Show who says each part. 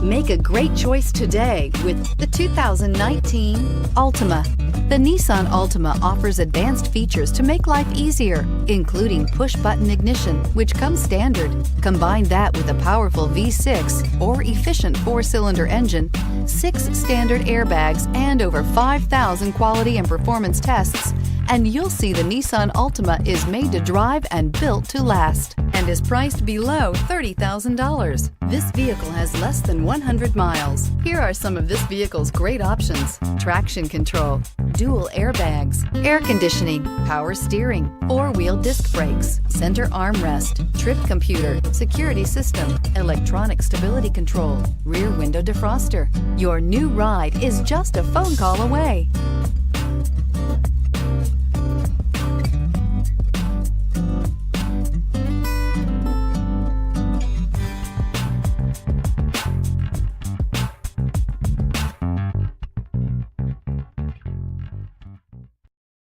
Speaker 1: Make a great choice today with the 2019 Altima. The Nissan Altima offers advanced features to make life easier, including push-button ignition, which comes standard. Combine that with a powerful V6 or efficient 4-cylinder engine, 6 standard airbags, and over 5,000 quality and performance tests, and you'll see the Nissan Altima is made to drive and built to last, and is priced below $30,000. This vehicle has less than 100 miles. Here are some of this vehicle's great options: traction control, dual airbags, air conditioning, power steering, 4-wheel disc brakes, center armrest, trip computer, security system, electronic stability control, rear window defroster. Your new ride is just a phone call away.